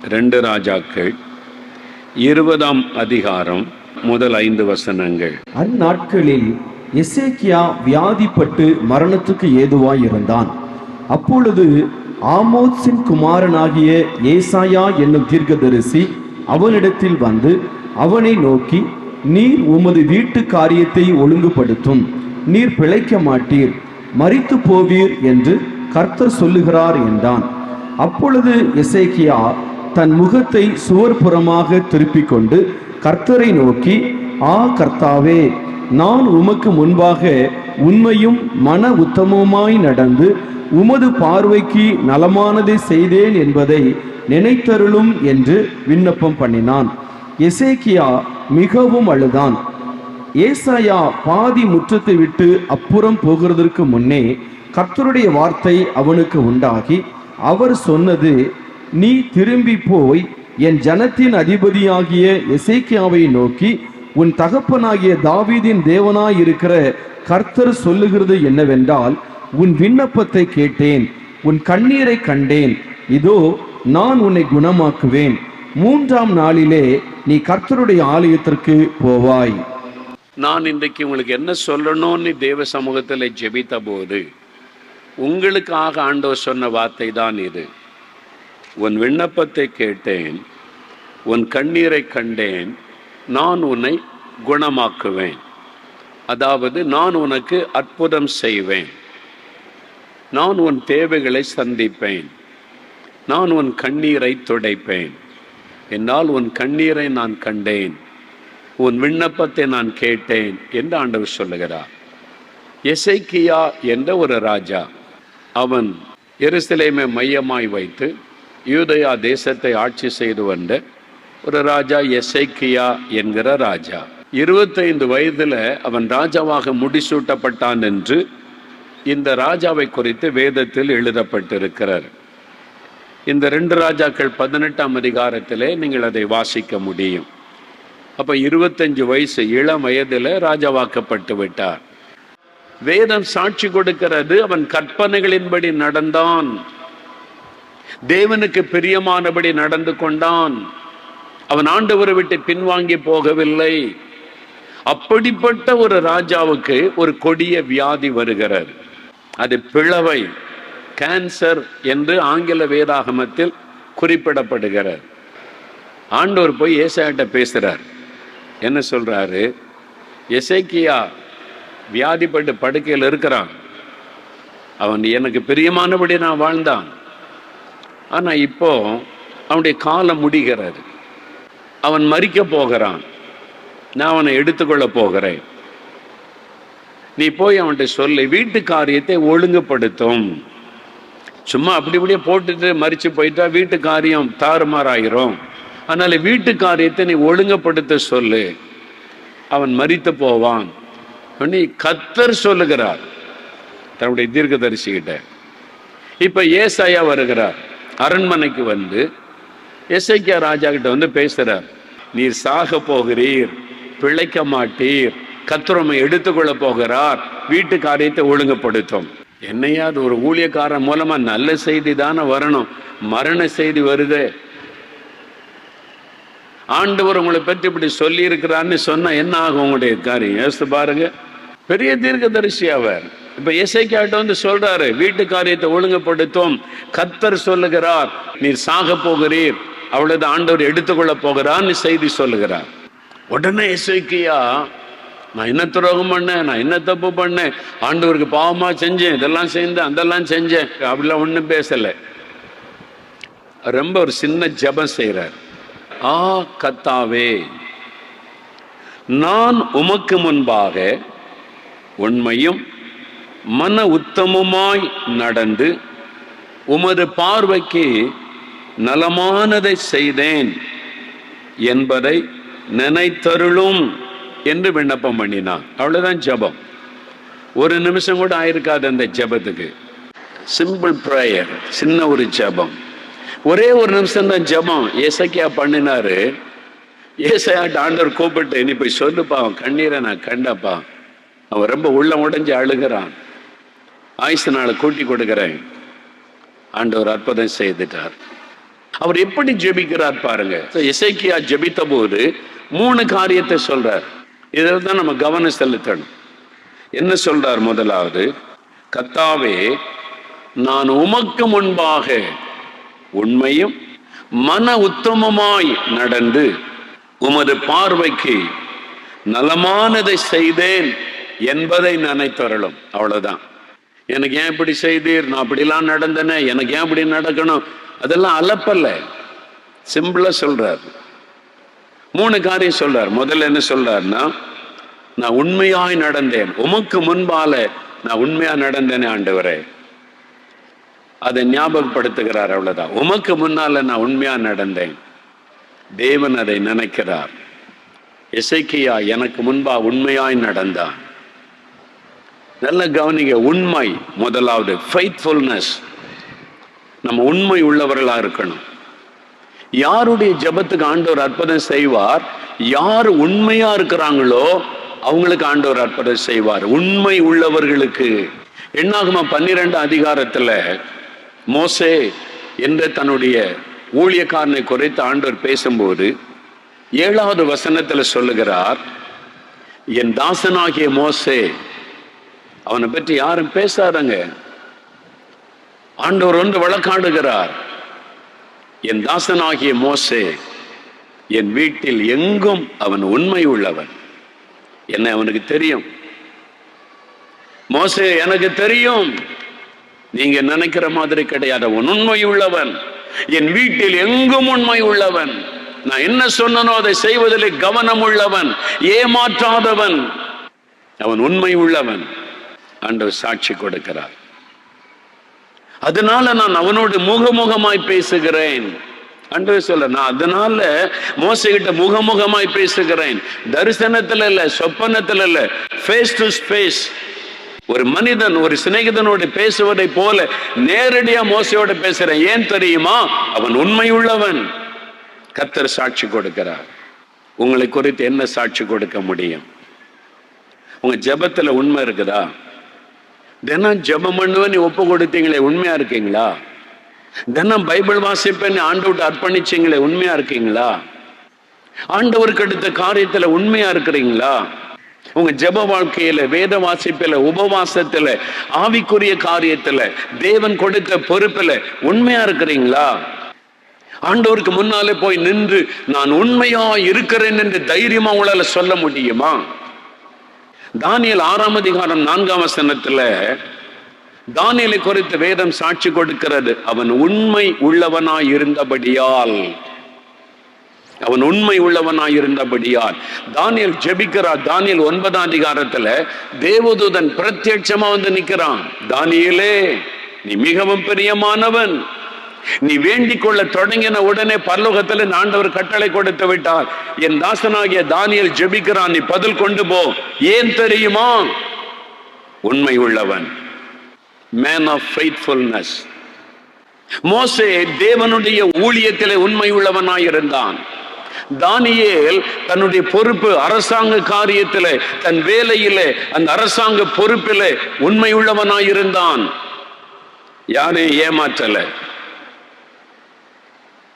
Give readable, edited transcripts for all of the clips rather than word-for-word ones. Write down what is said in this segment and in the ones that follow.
2 ராஜாக்கள் 20ஆம் அதிகாரம் முதல் 5 வசனங்கள். அந்நாட்களில் எசேக்கியா வியாதிப்பட்டு மரணத்துக்கு ஏதுவாயிருந்தான். அப்பொழுது ஆமோத்சின் குமாரனாகிய ஏசாயா என்னும் தீர்க்கதரிசி அவனிடத்தில் வந்து அவனை நோக்கி, நீர் உமது வீட்டு காரியத்தை ஒழுங்குபடுத்தும், நீர் பிழைக்க மாட்டீர், மரித்து போவீர் என்று கர்த்தர் சொல்லுகிறார் என்றான். அப்பொழுது எசேக்கியா தன் முகத்தை சுவர்புறமாக திருப்பிக் கொண்டு கர்த்தரை நோக்கி, கர்த்தாவே, நான் உமக்கு முன்பாக உண்மையும் மன உத்தமமாய் நடந்து உமது பார்வைக்கு நலமானதை செய்தேன் என்பதை நினைத்தருளும் என்று விண்ணப்பம் பண்ணினான். எசேக்கியா மிகவும் அழுதான். ஏசாயா பாதி முற்றத்தை விட்டு அப்புறம் போகிறதற்கு முன்னே கர்த்தருடைய வார்த்தை அவனுக்கு உண்டாகி, அவர் சொன்னது, நீ திரும்பி போய் என் ஜனத்தின் அதிபதியாகிய எசேக்கியாவை நோக்கி, உன் தகப்பனாகிய தாவீதின் தேவனாயிருக்கிற கர்த்தர் சொல்லுகிறது என்னவென்றால், உன் விண்ணப்பத்தை கேட்டேன், உன் கண்ணீரை கண்டேன், இதோ நான் உன்னை குணமாக்குவேன், 3ஆம் நாளிலே நீ கர்த்தருடைய ஆலயத்திற்கு போவாய். நான் இன்றைக்கு உங்களுக்கு என்ன சொல்லணும்னு தேவ சமூகத்தில் ஜெபித்த போது உங்களுக்காக ஆண்டவர் சொன்ன வார்த்தை தான் இது. உன் விண்ணப்பத்தை கேட்டேன், உன் கண்ணீரை கண்டேன், நான் உன்னை குணமாக்குவேன். அதாவது நான் உனக்கு அற்புதம் செய்வேன், நான் உன் தேவைகளை சந்திப்பேன், நான் உன் கண்ணீரை துடைப்பேன். என்னால் உன் கண்ணீரை நான் கண்டேன், உன் விண்ணப்பத்தை நான் கேட்டேன் என்று ஆண்டவர் சொல்லுகிறார். எசேக்கியா என்ற ஒரு ராஜா, அவன் எருசலேமை மையமாய் வைத்து யூதயா தேசத்தை ஆட்சி செய்து வந்த ஒரு ராஜா எசேக்கியா என்கிற ராஜா. 25 வயதுல அவன் ராஜாவாக முடிசூட்டப்பட்டான் என்று இந்த ராஜாவை குறித்து வேதத்தில் எழுதப்பட்டிருக்கிறார். இந்த 2 ராஜாக்கள் 18ஆம் அதிகாரத்திலே நீங்கள் அதை வாசிக்க முடியும். அப்ப 25 வயசு இளம் வயதுல ராஜாவாக்கப்பட்டு விட்டார். வேதம் சாட்சி கொடுக்கிறது, அவன் கற்பனைகளின்படி நடந்தான், தேவனுக்கு பிரியமானபடி நடந்து கொண்டான், அவன் ஆண்டவரை விட்டு பின்வாங்கி போகவில்லை. அப்படிப்பட்ட ஒரு ராஜாவுக்கு ஒரு கொடிய வியாதி வருகிறது. அது பிளவை, கேன்சர் என்று ஆங்கில வேதாகமத்தில் குறிப்பிடப்படுகிறது. ஆண்டவர் போய் ஏசாயாட்ட பேசுறார். என்ன சொல்றாரு? எசேக்கியா வியாதிப்பட்டு படுக்கையில் இருக்கிறான், அவன் எனக்கு பிரியமானபடி நான் வாழ்ந்தான், ஆனா இப்போ அவனுடைய காலம் முடிகிறது, அவன் மரிக்க போகிறான், நான் அவனை எடுத்துக்கொள்ள போகிறேன். நீ போய் அவன்கிட்ட சொல்லு, வீட்டு காரியத்தை ஒழுங்குபடுத்தும். சும்மா அப்படி இப்படியே போட்டுட்டு மறிச்சு போயிட்டா வீட்டு காரியம் தாறுமாறாயிரும். அதனால வீட்டு காரியத்தை நீ ஒழுங்குபடுத்த சொல்லு, அவன் மரித்து போவான். கர்த்தர் சொல்லுகிறார் தன்னுடைய தீர்க்கதரிசிகிட்ட. இப்ப ஏசாயா வருகிறார், அரண்மனைக்கு வந்து எசேக்கியா ராஜா கிட்ட வந்து பேசுறார். நீர் சாக போகிறீர், பிழைக்க மாட்டீர், கர்த்தர் எடுத்துக்கொள்ள போகிறார், வீட்டு காரியத்தை ஒழுங்குபடுத்தும். என்னையா அது ஒரு ஊழியக்காரன் மூலமா நல்ல செய்தி தானே வரணும், மரண செய்தி வருது. ஆண்டவர் உங்களை பற்றி இப்படி சொல்லி இருக்கிறான்னு சொன்னா என்ன ஆகும் உங்களுடைய காரியம்? யோசித்து பாருங்க. பெரிய தீர்க்கதரிசி அவர். இப்ப எசேக்கியாட்ட வந்து சொல்றாரு, வீட்டு காரியத்தை ஒழுங்குபடுத்தும், கர்த்தர் சொல்லுகிறார், நீர் சாக போகிறீர், அவ்வளவு ஆண்டவர் எடுத்துக்கொள்ள போகிறான்னு செய்தி சொல்லுகிறார். உடனே எசேக்கியா, நான் என்ன துரோகம் பண்ணேன், நான் என்ன தப்பு பண்ணேன், ஆண்டவருக்கு பாவமா செஞ்சேன், இதெல்லாம் செஞ்சேன், அதெல்லாம் செஞ்சேன், அப்படிலாம் ஒண்ணும் பேசல. ரொம்ப ஒரு சின்ன ஜெபம் செய்யறார். கர்த்தாவே, நான் உமக்கு முன்பாக உண்மையும் மன உத்தமமாய் நடந்து உமது பார்வைக்கு நலமானதை செய்தேன் என்பதை நினைத்தருளும் என்று விண்ணப்பம் பண்ணினான். அவ்வளவுதான் ஜெபம். ஒரு நிமிஷம் கூட ஆயிருக்காது அந்த ஜெபத்துக்கு. சிம்பிள் பிரேயர், சின்ன ஒரு ஜெபம், ஒரே ஒரு நிமிஷம் தான் ஜெபம் எசேக்கியா பண்ணினாரு. ஏசாயாட்ட ஆண்டவர் கூப்பிட்டு, நீ போய் சொல்லுப்பா, அவன் கண்ணீரை நான் கண்டப்பா, அவன் ரொம்ப உள்ள உடைஞ்சு அழுகிறான், ஆயுசு நாளை கூட்டி கொடுக்கிறேன். ஆண்டவர் அற்புதம் செய்துட்டார். அவர் எப்படி ஜெபிக்கிறார் பாருங்க. எசேக்கியா ஜெபித்த போது 3 காரியத்தை சொல்றார். இதில் தான் நம்ம கவனம் செலுத்தணும். என்ன சொல்றார்? முதலாவது, கர்த்தாவே, நான் உமக்கு முன்பாக உண்மையும் மன உத்தமமாய் நடந்து உமது பார்வைக்கு நலமானதை செய்தேன் என்பதை நினைத்தருளும். அவ்வளவுதான். எனக்கு ஏன் இப்படி செய்தீர், நான் அப்படிலாம் நடந்தேனே, எனக்கு ஏன் இப்படி நடக்கணும், அதெல்லாம் அலப்பல்ல. சிம்பிளா சொல்றார். 3 காரியம் சொல்றார். முதல்ல என்ன சொல்றாருன்னா, நான் உண்மையாய் நடந்தேன், உமக்கு முன்பால நான் உண்மையா நடந்தேனே ஆண்டவரே, அதை ஞாபகப்படுத்துகிறார். அவ்வளவுதான். உமக்கு முன்னால நான் உண்மையா நடந்தேன். தேவன் அதை நினைக்கிறார். எசேக்கியா எனக்கு முன்பா உண்மையாய் நடந்தான். நல்ல கவனிங்க. உண்மை முதலாவது, ஃபெய்த்ஃபுல்னஸ். நம்ம உண்மை உள்ளவர்களா இருக்கணும். யாருடைய ஜெபத்துக்கு ஆண்டவர் அற்புதம் செய்வார்? யார் உண்மையா இருக்கிறாங்களோ அவங்களுக்கு ஆண்டவர் அற்புதம் செய்வார். உண்மை உள்ளவர்களுக்கு. என்னாகுமா 12 அதிகாரத்துல மோசே என்ற தன்னுடைய ஊழியக்காரனை குறித்து ஆண்டவர் பேசும்போது 7வது வசனத்துல சொல்லுகிறார், என் தாசனாகிய மோசே. அவனை பற்றி யாரும் பேசாதங்க. ஆண்டவர் வந்து வழக்காடுகிறார். என் தாசனாகிய மோசே, என் வீட்டில் எங்கும் அவன் உண்மை உள்ளவன். என்ன அவனுக்கு தெரியும். மோசே, எனக்கு தெரியும், நீங்க நினைக்கிற மாதிரி கிடையாது. அவன் உண்மை உள்ளவன். என் வீட்டில் எங்கும் உண்மை உள்ளவன். நான் என்ன சொன்னனோ அதை செய்வதில் கவனம் உள்ளவன், ஏமாற்றாதவன், அவன் உண்மை உள்ளவன். ஆண்டவர் சாட்சி கொடுக்கிறார். அதனால நான் அவனோடு முகமுகமாய் பேசுகிறேன். ஆண்டவர் சொல்ல, நான் அதனால மோசேகிட்ட முகமுகமாய் பேசுகிறேன். தரிசனத்துல இல்ல, சொப்பனத்துல இல்ல, ஃபேஸ் டு ஃபேஸ். ஒரு மனிதன் ஒரு சிநேகிதனோடு பேசுவதை போல நேரடியா மோசையோட பேசுறேன். ஏன் தெரியுமா? அவன் உண்மை உள்ளவன். கர்த்தர் சாட்சி கொடுக்கிறார். உங்களை குறித்து என்ன சாட்சி கொடுக்க முடியும்? உங்க ஜெபத்துல உண்மை இருக்குதா? தினம் ஜெபம் பண்ணுவேன் நீ ஒப்பு கொடுத்தீங்களே, உண்மையா இருக்கீங்களா? தினம் பைபிள் வாசிப்பேன் ஆண்டவர்கிட்ட அர்ப்பணிச்சீங்களே, உண்மையா இருக்கீங்களா? ஆண்டவருக்கு அடுத்த காரியத்துல உண்மையா இருக்கிறீங்களா? உங்க ஜெப வாழ்க்கையில, வேத வாசிப்பில, உபவாசத்துல, ஆவிக்குரிய காரியத்துல, தேவன் கொடுத்த பொறுப்புல உண்மையா இருக்கிறீங்களா? ஆண்டவருக்கு முன்னாலே போய் நின்று நான் உண்மையா இருக்கிறேன் என்று தைரியமா உங்களால சொல்ல முடியுமா? தானியேல் 6ஆம் அதிகாரம் 4ஆம் வசனத்துல தானியேலை குறித்து வேதம் சாட்சி கொடுக்கிறது. அவன் உண்மை உள்ளவனாய் இருந்தபடியால், அவன் உண்மை உள்ளவனாய் இருந்தபடியால். தானியேல் ஜெபிக்கிறார். தானியேல் 9ஆம் அதிகாரத்துல தேவதூதன் பிரத்யட்சமா வந்து நிக்கிறான். தானியேலே, நீ மிகவும் பிரியமானவன். நீ வேண்டிக் கொள்ள தொடங்கின உடனே பரலோகத்துல ஆண்டவர் கட்டளை கொடுத்து விட்டார். என் தாசனாகிய தானியேல் ஜெபிக்கிறான், நீ பதில் கொண்டு போ. ஏன் தெரியுமா? உண்மை உள்ளவன். Man of faithfulness. மோசே தேவனுடைய ஊழியத்திலே உண்மை உள்ளவனாய் இருந்தான். தானியேல் தன்னுடைய பொறுப்பு, அரசாங்க காரியத்திலே, தன் வேலையிலே, அந்த அரசாங்க பொறுப்பிலே உண்மை உள்ளவனாய் இருந்தான். யாரையும் ஏமாற்றல,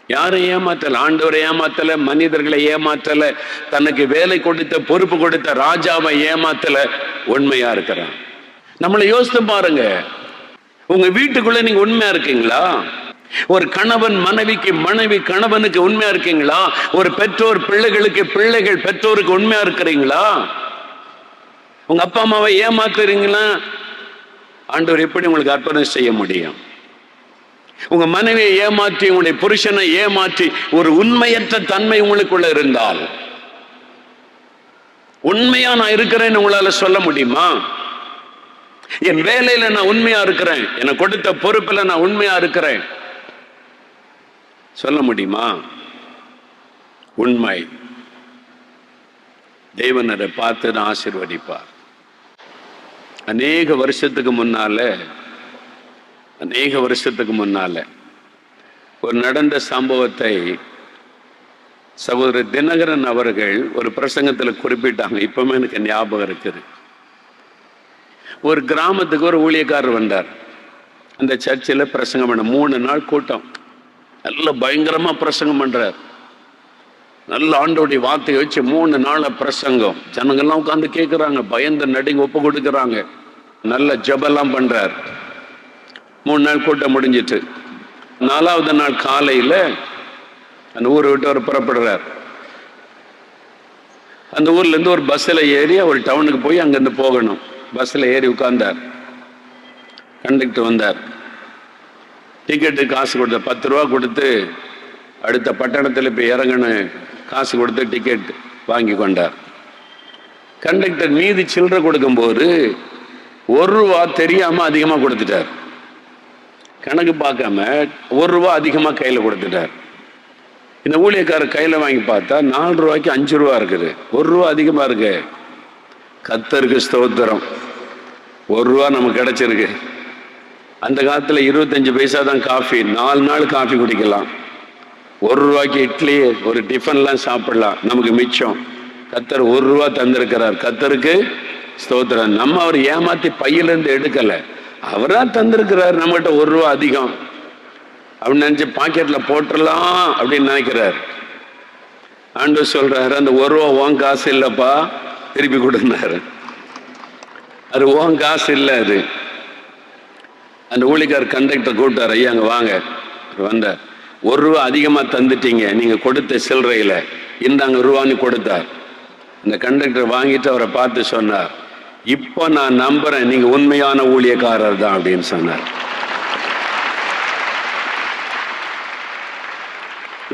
யாரும் ஏமாத்தல, ஆண்டவரை ஏமாத்தல, மனிதர்களை ஏமாத்தல, தனக்கு வேலை கொடுத்த பொறுப்பு கொடுத்த ராஜாவை ஏமாத்தல, உண்மையா இருக்கிறான். நம்மளை யோசித்து பாருங்க. உங்க வீட்டுக்குள்ள நீங்க உண்மையா இருக்கீங்களா? ஒரு கணவன் மனைவிக்கு, மனைவி கணவனுக்கு உண்மையா இருக்கீங்களா? ஒரு பெற்றோர் பிள்ளைகளுக்கு, பிள்ளைகள் பெற்றோருக்கு உண்மையா இருக்கிறீங்களா? உங்க அப்பா அம்மாவை ஏமாத்துறீங்களா? ஆண்டவர் எப்படி உங்களுக்கு அர்ப்பணம் செய்ய முடியும்? உங்க மனைவியை ஏமாற்றி, உங்களுடைய புருஷனை ஏமாற்றி ஒரு உண்மையற்ற தன்மை உங்களுக்குள்ள இருந்தால், உண்மையா நான் இருக்கிறேன்னு உங்களால சொல்ல முடியுமா? என் வேலையில நான் உண்மையா இருக்கிறேன், எனக்கு கொடுத்த பொறுப்புல நான் உண்மையா இருக்கிறேன் சொல்ல முடியுமா? உண்மை. தேவன் அதை பார்த்து ஆசீர்வதிப்பார். அநேக வருஷத்துக்கு முன்னால ஒரு நடந்த சம்பவத்தை சகோதரர் தினகரன் அவர்கள் ஒரு பிரசங்கத்தில் குறிப்பிட்டாங்க. இப்பவுமே எனக்கு ஞாபகம் இருக்குது. ஒரு கிராமத்துக்கு ஒரு ஊழியக்காரர் வந்தார். அந்த சர்ச்சில் பிரசங்கம் பண்ண 3 நாள் கூட்டம். நல்ல பயங்கரமா பிரசங்கம் பண்றார். நல்ல ஆண்டோடைய வார்த்தையை வச்சு 3 நாள பிரசங்கம். ஜனங்கள்லாம் உட்கார்ந்து கேட்குறாங்க, பயந்து நடுங்கி ஒப்பு கொடுக்குறாங்க. நல்ல ஜெபம்லாம் பண்றார். 3 நாள் கூட்டம் முடிஞ்சிட்டு 4வது நாள் காலையில அந்த ஊரை விட்டு அவர் புறப்படுறார். அந்த ஊர்ல இருந்து ஒரு பஸ்ஸில் ஏறி அவர் டவுனுக்கு போய் அங்கிருந்து போகணும். பஸ்ஸில் ஏறி உட்கார்ந்தார். கண்டக்டர் வந்தார். டிக்கெட்டு காசு கொடுத்த 10 ரூபா கொடுத்து அடுத்த பட்டணத்தில் போய் இறங்கணும். காசு கொடுத்து டிக்கெட் வாங்கி கொண்டார். கண்டக்டர் மீதி சில்லறை கொடுக்கும்போது 1 ரூபா தெரியாம அதிகமா கொடுத்துட்டார். கணக்கு பார்க்காம 1 ரூபா அதிகமா கையில கொடுத்துட்டார். இந்த ஊழியக்காரர் கையில வாங்கி பார்த்தா 4 ரூபாய்க்கு 5 ரூபா இருக்குது. 1 ரூபா அதிகமா இருக்கு. கர்த்தருக்கு ஸ்தோத்திரம், 1 ரூபா நமக்கு கிடைச்சிருக்கு. அந்த காலத்துல 25 பைசா தான் காஃபி. 4 நாள் காஃபி குடிக்கலாம். 1 ரூபாய்க்கு இட்லி ஒரு டிஃபன்லாம் சாப்பிடலாம். நமக்கு மிச்சம். கர்த்தர் 1 ரூபா தந்திருக்கிறார். கர்த்தருக்கு ஸ்தோத்திரம். நம்ம அவர் ஏமாத்தி பையிலிருந்து எடுக்கல, அவரா தந்திருக்கிறார். நம்மகிட்ட 1 ரூபா அதிகம் அப்படின்னு நினைச்சு பாக்கெட்ல போட்டுடலாம் அப்படின்னு நினைக்கிறார். ஆண்டவர் சொல்றாரு, அந்த 1 ரூபா உன் காசு இல்லப்பா, திருப்பி கொடுனாரு. அது உன் காசு இல்லை. அது அந்த ஊழியக்கார் கண்டக்டர் கூப்பிட்டார், ஐயா அங்க வாங்க. வந்தார். 1 ரூபா அதிகமா தந்துட்டீங்க நீங்க கொடுத்த சில்லறையில, இந்தாங்க ரூபான்னு கொடுத்தார். அந்த கண்டக்டர் வாங்கிட்டு அவரை பார்த்து சொன்னார், இப்போ நான் நம்புறேன் நீங்க உண்மையான ஊழியக்காரர் தான் அப்படின்னு சொன்னார்.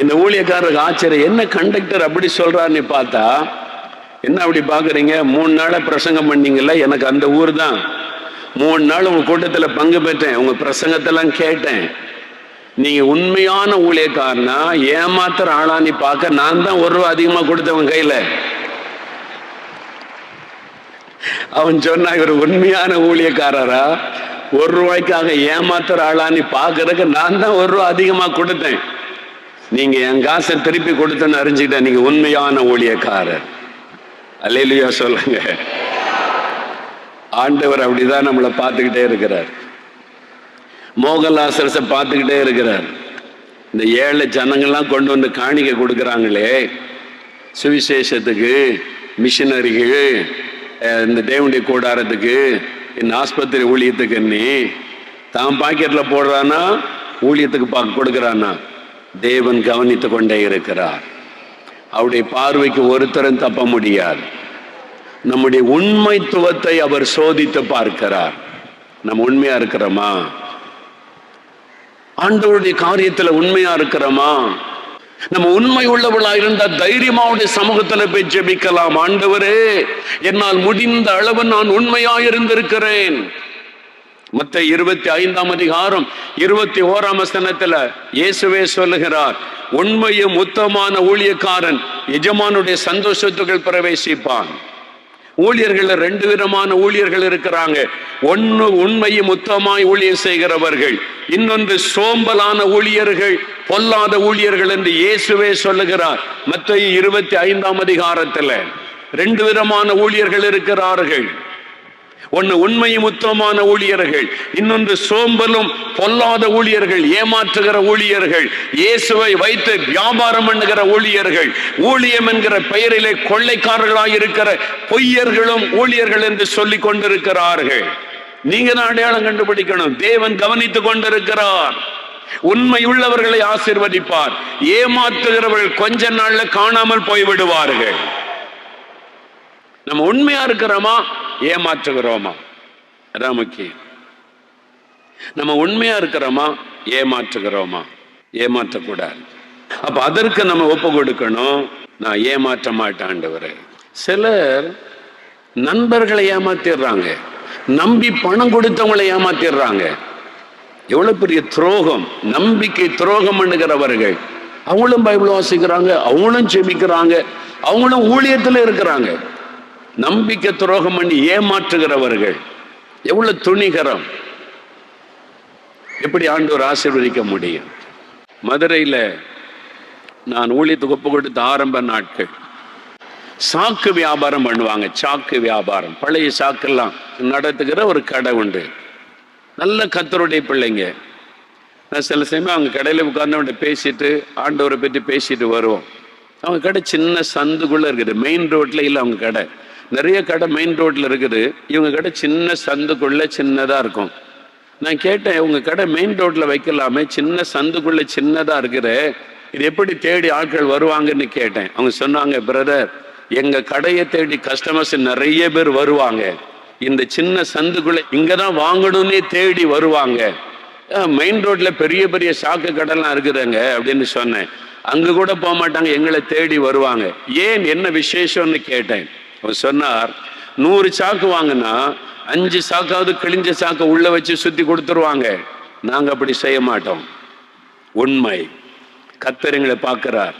இந்த ஊழியக்காரருக்கு ஆச்சரியம், என்ன கண்டக்டர் அப்படி சொல்றாருன்னு பார்த்தா, என்ன அப்படி பாக்குறீங்க? 3 நாளா பிரசங்கம் பண்ணீங்கல்ல, எனக்கு அந்த ஊர் தான். 3 நாள் உங்க கூட்டத்துல பங்கு பெற்றேன், உங்க பிரசங்கத்தெல்லாம் கேட்டேன். நீங்க உண்மையான ஊழியக்காரனா ஏமாத்துற ஆளான்னு பார்க்க நான் தான் 1 ரூபா அதிகமா கொடுத்தவன் கையில. அவன் சொன்னா, இவர் உண்மையான ஊழியக்காரரா 1 ரூபாய்க்காக ஏமாத்துற ஆளான்னு பாக்குறதுக்கு நான் தான் 1 ரூபா அதிகமா கொடுத்தேன். நீங்க என் காசை திருப்பி கொடுத்தேன்னு அறிஞ்சுக்கிட்டேன், நீங்க உண்மையான ஊழியக்காரர். அல்லேலூயா சொல்லுங்க. ஆண்டவர் அப்படிதான் நம்மளை பார்த்துக்கிட்டே இருக்கிறார். மோகலாசரசை பார்த்துக்கிட்டே இருக்கிறார். இந்த 7 ஜனங்கள்லாம் கொண்டு வந்து காணிக்கை கொடுக்குறாங்களே சுவிசேஷத்துக்கு, மிஷினரிக்கு, இந்த தேவனுடைய கூடாரத்துக்கு, இந்த ஆஸ்பத்திரி ஊழியத்துக்கு, நீ தான் பாக்கெட்ல போடுறானா ஊழியத்துக்கு கொடுக்குறானா? தேவன் கவனித்து கொண்டே இருக்கிறார். அவருடைய பார்வைக்கு ஒருத்தரும் தப்ப முடியாது. நம்முடைய உண்மைத்துவத்தை அவர் சோதித்து பார்க்கிறார். நம்ம உண்மையா இருக்கிறோமா? ஆண்டவருடைய காரியத்துல உண்மையா இருக்கிறோமா? நம்ம உண்மை உள்ளவளா இருந்தா தைரியமா அவருடைய சமூகத்துல போய் ஜெபிக்கலாம். ஆண்டவரே, என்னால் முடிந்த அளவு நான் உண்மையா இருந்திருக்கிறேன். மத்தேயு 25ஆம் அதிகாரம் 21ஆம் வசனத்துல இயேசுவே சொல்லுகிறார், உண்மையும் உத்தமமான ஊழியக்காரன் எஜமானுடைய சந்தோஷத்துக்குள் பிரவேசிப்பான். ஊழியர்கள் 2 விதமான ஊழியர்கள் இருக்கிறாங்க. ஒன்னு உண்மையும் உத்தமாய் ஊழியம் செய்கிறவர்கள், இன்னொன்று சோம்பலான ஊழியர்கள், பொல்லாத ஊழியர்கள் என்று இயேசுவே சொல்லுகிறார். மத்தேயு 25ஆம் அதிகாரத்துல 2 விதமான ஊழியர்கள் இருக்கிறார்கள். ஒன்னு உண்மையும் உத்தமமான ஊழியர்கள், இன்னொன்று சோம்பலும் பொல்லாத ஊழியர்கள், ஏமாற்றுகிற ஊழியர்கள், இயேசுவை வைத்து வியாபாரம் பண்ணுகிற ஊழியர்கள், ஊழியம் என்கிற பெயரிலே கொள்ளைக்காரர்களாய் இருக்கிற பொய்யர்களும் ஊழியர்கள் என்று சொல்லிக் கொண்டிருக்கிறார்கள். நீங்க தான் அடையாளம் கண்டுபிடிக்கணும். தேவன் கவனித்துக் கொண்டிருக்கிறார். உண்மை உள்ளவர்களை ஆசீர்வதிப்பார். ஏமாற்றுகிறவர்கள் கொஞ்ச நாள்ல காணாமல் போய்விடுவார்கள். நம்ம உண்மையா இருக்கிறோமா, ஏமாற்றுகிறோமா? அதான் முக்கியம். நம்ம உண்மையா இருக்கிறோமா, ஏமாற்றுகிறோமா? ஏமாற்றக்கூடாது. அப்ப அதற்கு நம்ம ஒப்பு கொடுக்கணும். நான் ஏமாற்ற மாட்டேன் ஆண்டவரே. சிலர் நண்பர்களை ஏமாத்திடுறாங்க, நம்பி பணம் கொடுத்தவங்களை ஏமாத்திடுறாங்க. எவ்வளவு பெரிய துரோகம்! நம்பிக்கை துரோகம் பண்ணுகிறவர்கள். அவங்களும் பைபிள் வாசிக்கிறாங்க, அவங்களும் ஜெபிக்கிறாங்க, அவங்களும் ஊழியத்துல இருக்கிறாங்க. நம்பிக்கை துரோகம் பண்ணி ஏமாற்றுகிறவர்கள் எவ்வளவு துணிகரம்! எப்படி ஆண்டவர் ஆசீர்வதிக்க முடியும்? மதுரையில நான் ஊழியத்துக்கு ஒப்பு கொடுத்த ஆரம்ப நாட்கள் சாக்கு வியாபாரம் பண்ணுவாங்க. சாக்கு வியாபாரம், பழைய சாக்கெல்லாம் நடத்துகிற ஒரு கடை உண்டு. நல்ல கர்த்தருடைய பிள்ளைங்க. நான் சில சமயம் அவங்க கடையில் உட்கார்ந்து பேசிட்டு ஆண்டவரை பற்றி பேசிட்டு வருவோம். அவங்க கடை சின்ன சந்துக்குள்ள இருக்குது, மெயின் ரோட்ல இல்லை. அவங்க கடை நிறைய கடை மெயின் ரோட்ல இருக்குது, இவங்க கடை சின்ன சந்துக்குள்ள சின்னதா இருக்கும். நான் கேட்டேன், உங்க கடை மெயின் ரோட்ல வைக்கலாமே, சின்ன சந்துக்குள்ள சின்னதா இருக்குது, இது எப்படி தேடி ஆட்கள் வருவாங்கன்னு கேட்டேன். அவங்க சொன்னாங்க, பிரதர், எங்க கடையை தேடி கஸ்டமர்ஸ் நிறைய பேர் வருவாங்க, இந்த சின்ன சந்துக்குள்ள இங்கதான் வாங்கணும்னே தேடி வருவாங்க. மெயின் ரோட்ல பெரிய பெரிய சாக்கு கடைலாம் இருக்குதுங்க அப்படின்னு சொன்னேன். அங்க கூட போக மாட்டாங்க, எங்களை தேடி வருவாங்க. ஏன், என்ன விசேஷம்னு கேட்டேன். அவர் சொன்னார், 100 சாக்கு வாங்கினா 5 சாக்காவது கிழிஞ்ச சாக்க உள்ள வச்சு சுத்தி கொடுத்துருவாங்க. நாங்க அப்படி செய்ய மாட்டோம். உண்மை, கர்த்தர் எங்களை பார்க்கிறார்.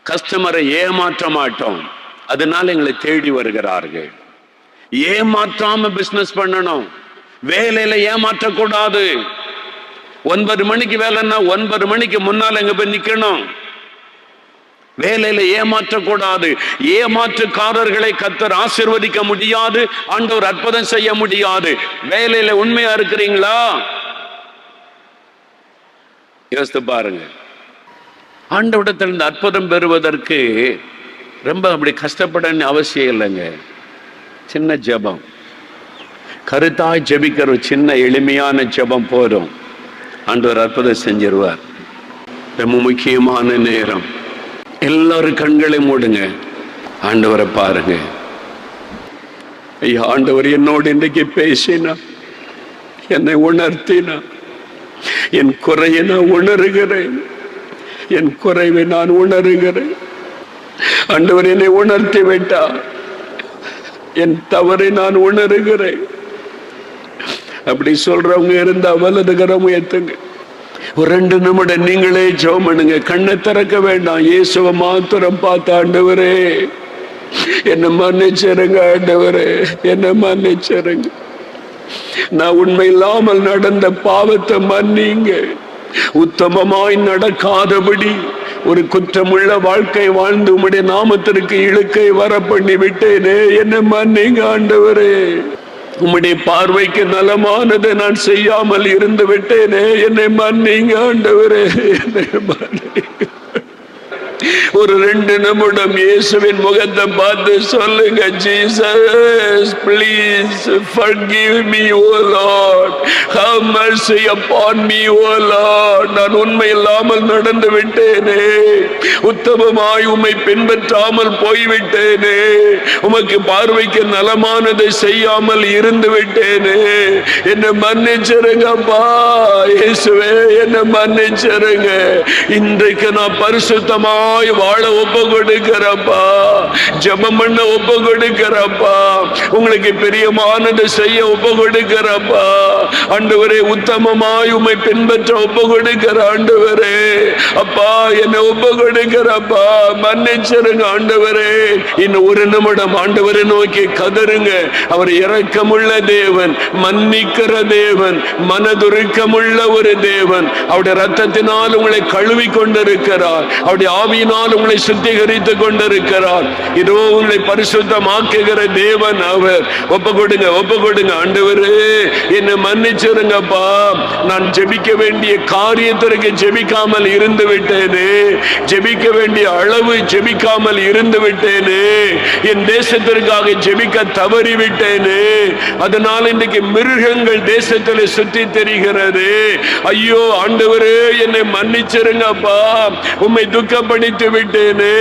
கஸ்டமரை ஏமாற்ற மாட்டோம், அதனால எங்களை தேடி வருகிறார்கள். ஏமாற்றாம பிசினஸ் பண்ணணும், வேலையில ஏமாற்றக்கூடாது. 9 மணிக்கு வேலைன்னா 9 மணிக்கு முன்னால எங்க போய் நிக்கணும். வேலையில ஏமாற்றக்கூடாது. ஏமாற்றுக்காரர்களை கர்த்தர் ஆசீர்வதிக்க முடியாது, ஆண்டவர் அற்புதம் செய்ய முடியாது. வேலையில உண்மையா இருக்கிறீங்களா? யோசித்து பாருங்க. ஆண்டவரிடத்திலிருந்து அற்புதம் பெறுவதற்கு ரொம்ப அப்படி கஷ்டப்பட அவசியம் இல்லைங்க. சின்ன ஜெபம், கருத்தாய் ஜெபிக்கிற ஒரு சின்ன எளிமையான ஜெபம் போதும், ஆண்டவர் அற்புதம் செஞ்சிருவார். ரொம்ப முக்கியமான நேரம். எல்லாரும் கண்களை மூடுங்க, ஆண்டவரை பாருங்க. ஐயா, ஆண்டவர் என்னோடு இன்றைக்கு பேசினா, என்னை உணர்த்தினா, என் குறையை நான் உணர்கிறேன், என் குறைவை நான் உணர்கிறேன். ஆண்டவர் என்னை உணர்த்தி விட்டார், என் தவறை நான் உணர்கிறேன். அப்படி சொல்றவங்க இருந்தா வலது கரம் உயர்த்துங்க. ஒரு 2 நிமிடம் நீங்களே ஜெபம் பண்ணுங்க. கண்ணை திறக்க வேண்டாம், இயேசுவை மாத்திரம் பார்த்து, ஆண்டவரே என்ன மன்னிச்சிருங்க, ஆண்டவரே என்ன மன்னிச்சிருங்க, நான் உண்மை இல்லாமல் நடந்த பாவத்தை மன்னிங்க, உத்தமமாய் நடக்காதபடி ஒரு குற்றமுள்ள வாழ்க்கை வாழ்ந்து உம்முடைய நாமத்திற்கு இழுக்கை வர பண்ணி விட்டேனே, என்ன மன்னிங்க ஆண்டவரே. உம்முடைய பார்வைக்கு நலமானதை நான் செய்யாமல் இருந்து விட்டேனே, என்னை மன்னிங்க ஆண்டவரே, என்னை மன்னிங்க. ஒரு 2 நிமிடம் இயேசுவின் முகத்தை பார்த்து சொல்லுங்க, Jesus please forgive me o Lord, have mercy upon me o Lord. நான் உண்மை இல்லாமல் நடந்து விட்டேனே, உத்தமமாய் உம்மை பின்பற்றாமல் போய்விட்டேனே, உமக்கு பார்வைக்கு நலமானதை செய்யாமல் இருந்து விட்டேனே, என்னை மன்னிச்சிருங்கப்பா இயேசுவே, என்னை மன்னிச்சிருங்க. இன்றைக்கு நான் பரிசுத்தமாய் வாழ ஒப்பு கொடுக்கிறப்பா, ஜெபம் பண்ண ஒப்பு கொடுக்கிறப்பா, உங்களுக்கு பிரியமானதை செய்ய ஒப்பு கொடுக்கிறப்பா. ஆண்டவரே, உத்தமமாய் உம்மை பின்பற்ற ஒப்பு கொடுக்கிற ஆண்டவரே, அப்பா என்னை ஒப்பு கொடுக்கிறப்பா, மன்னிச்சிருங்க ஆண்டவரே. இன்னும் 1 நிமிடம் ஆண்டவரை நோக்கி கதறுங்க. அவர் இரக்கமுள்ள தேவன், மன்னிக்கிற தேவன், மனதுருக்கமுள்ள ஒரு தேவன். அவருடைய ரத்தத்தினால் உங்களை கழுவி கொண்டிருக்கிறார், அவருடைய ஆவியினால் உங்களை சுத்திகரித்துக் கொண்டிருக்கிறார். இதோ உங்களை பரிசுத்தமாக்குகிற தேவன் அவர். ஒப்பு கொடுங்க, ஒப்பு கொடுங்க. ஆண்டவரே என்னை மன்னிச்சிருங்கப்பா, நான் ஜெபிக்க வேண்டிய காரியத்திற்கு ஜெபிக்காமல் இருந்து விட்டேனே, ஜெபிக்க வேண்டிய அளவு ஜெபிக்காமல் இருந்து விட்டேனே, என் தேசத்திற்காக ஜெபிக்க தவறி விட்டேனே, அதனால் இன்றைக்கு மிருகங்கள் தேசத்தில் சுற்றி தெரிகிறது. ஐயோ ஆண்டவரே என்னை மன்னிச்சிருங்கப்பா, உம்மை துக்கப்படுத்தி விட்டேனே,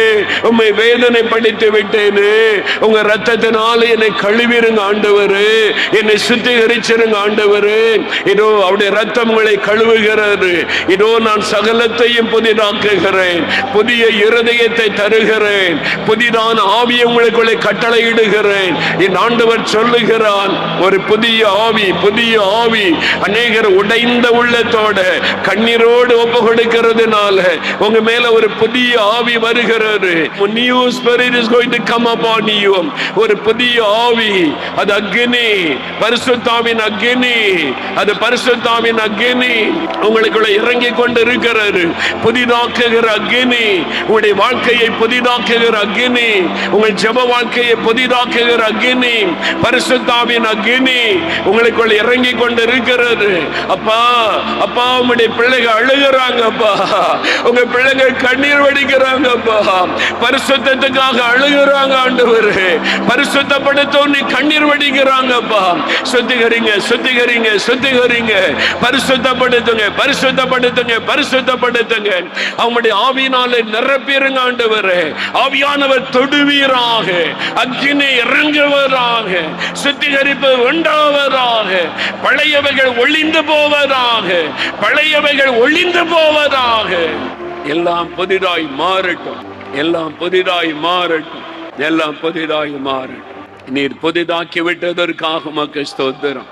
உம்மை வேதனைப்படுத்தி விட்டேனே, உங்க ரத்தத்தினால என்னை கழுவிருங்க ஆண்டவரே, என்னை சுத்திகரிச்சிருங்க ஆண்டவரே. இதோ அவருடைய ரத்தம் உங்களை கழுவுகிறது. இதோ நான் சகலத்தையும் புதிதாக்குகிறேன், புதிய இருதயத்தை தருகிறேன், புதிதான ஆவியை உங்களுக்குள்ளே கட்டளையிடுகிறேன். என் ஆண்டவர் சொல்லுகிறான், ஒரு புதிய ஆவி, புதிய ஆவி. அநேகர் உடைந்த உள்ளத்தோட கண்ணீரோடு ஒப்பு கொடுக்கிறதுனால உங்க மேல ஒரு புதிய ஆவி வருகிறது. New spirit is going to come upon you. ஒரு புதிய ஆவி, அது அக்கினி, பரிசுத்தாவின் அக்கினி, அது பரிசுத்தாவின் அக்கினி உங்களுக்குள்ள இறங்கி கொண்டு இருக்கிறது. புதிதாக்குகிற அக்கினி, உங்களுடைய வாழ்க்கையை புதிதாக்குகிற அக்கினி, உங்கள் ஜெப வாழ்க்கையை புதிதாக்குகிற அக்கினி, பரிசுத்தாவின் அக்கினி உங்களுக்குள்ள இறங்கி கொண்டு இருக்கிறது. அப்பா அப்பா, உங்களுடைய பிள்ளைகள் அழுகிறாங்க அப்பா, உங்க பிள்ளைகள் கண்ணீர் வடிக்கிறாங்கப்பா, பரிசுத்தத்துக்காக அழுகிறாங்க ஆண்டவரே, பரிசுத்தப்படுத்தும் நீ கண்ணீர் வடிக்கிறாங்கப்பா. சுத்திகரிங்க சுத்திகரிங்க சுத்திகரிங்க, பரிசுத்தப்படுத்துங்க பரிசுத்தப்படுத்துங்க பரிசுத்தப்படுத்துங்க. அவங்களுடைய ஆவியினாலே நிரப்பிருங்க ஆண்டவரே. ஆவியானவர் தொடுவீராக, அக்கினி இறங்குவதாக, சுத்திகரிப்பு உண்டாவதாக, பழையவைகள் ஒளிந்து போவதாக, பழையவைகள் ஒளிந்து போவதாக. எல்லாம் புதிதாய் மாறட்டும், எல்லாம் புதிதாய் மாறட்டும், எல்லாம் புதிதாய் மாறட்டும். நீர் புதிதாக்கி விட்டதற்காக உமக்கு ஸ்தோத்திரம்.